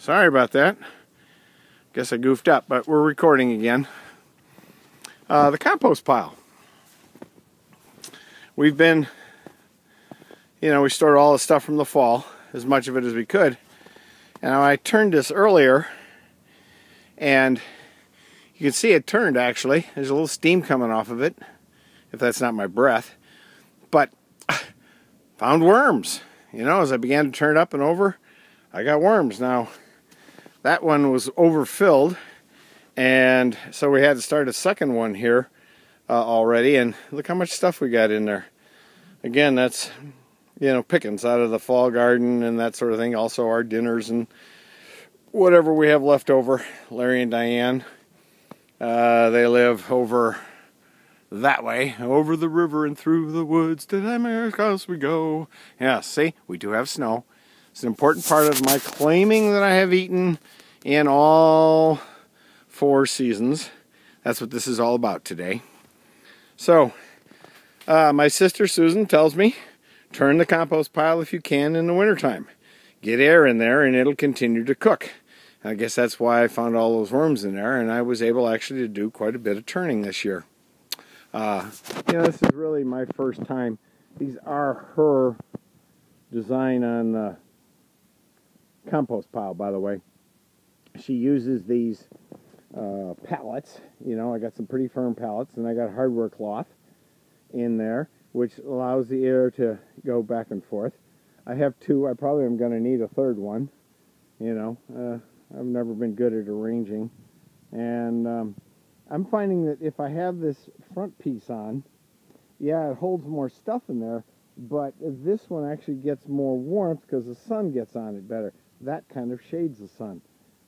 Sorry about that. Guess I goofed up, but we're recording again. The compost pile. We've been, we stored all the stuff from the fall, as much of it as we could. And I turned this earlier, and you can see it turned actually. There's a little steam coming off of it, if that's not my breath. But found worms. As I began to turn it up and over, I got worms. Now, that one was overfilled, and so we had to start a second one here already, and look how much stuff we got in there. Again, that's, pickings out of the fall garden and that sort of thing. Also our dinners and whatever we have left over. Larry and Diane, they live over that way, over the river and through the woods to America's we go. Yeah, see, we do have snow. It's an important part of my claiming that I have eaten in all 4 seasons. That's what this is all about today. So, my sister Susan tells me, turn the compost pile if you can in the wintertime. Get air in there and it'll continue to cook. I guess that's why I found all those worms in there, and I was able actually to do quite a bit of turning this year. This is really my first time. These are her design on the compost pile, by the way. She uses these pallets. I got some pretty firm pallets, and I got hardware cloth in there, which allows the air to go back and forth. I have 2. I probably am going to need a third one. I've never been good at arranging, and I'm finding that if I have this front piece on, yeah, it holds more stuff in there, but this one actually gets more warmth because the sun gets on it better. That kind of shades the sun.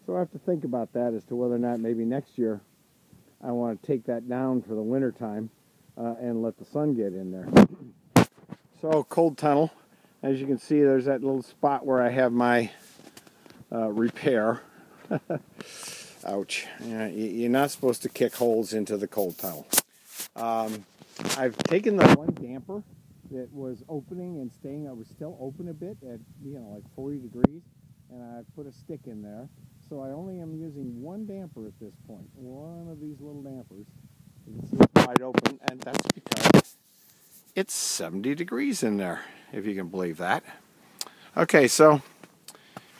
So I have to think about that as to whether or not maybe next year I want to take that down for the winter time and let the sun get in there. So, cold tunnel. As you can see, there's that little spot where I have my repair. Ouch. You're not supposed to kick holes into the cold tunnel. I've taken the one damper that was opening and staying. I was still open a bit at, like 40 degrees, and I put a stick in there. So I only am using one damper at this point. One of these little dampers. You can see it's wide open, and that's because it's 70 degrees in there, if you can believe that. Okay, so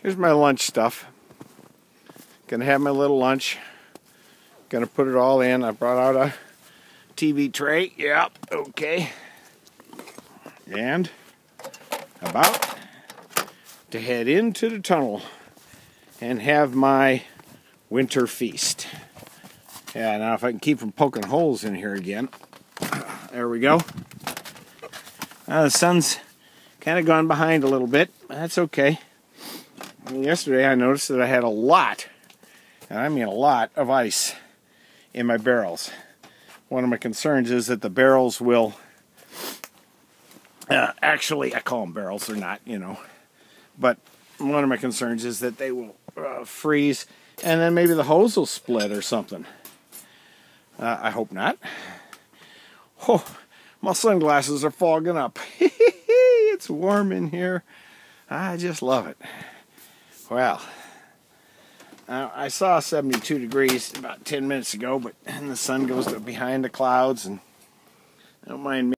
here's my lunch stuff. Gonna have my little lunch. Gonna put it all in. I brought out a TV tray. Yep, okay. And about to head into the tunnel and have my winter feast. Yeah, now if I can keep from poking holes in here again. There we go. The sun's kind of gone behind a little bit. That's okay. Yesterday I noticed that I had a lot, and I mean a lot, of ice in my barrels. One of my concerns is that the barrels will, actually, I call them barrels, they're not, but one of my concerns is that they will freeze, and then maybe the hose will split or something. I hope not. Oh, my sunglasses are fogging up. It's warm in here. I just love it. Well, I saw 72 degrees about 10 minutes ago, but then the sun goes behind the clouds, and I don't mind me.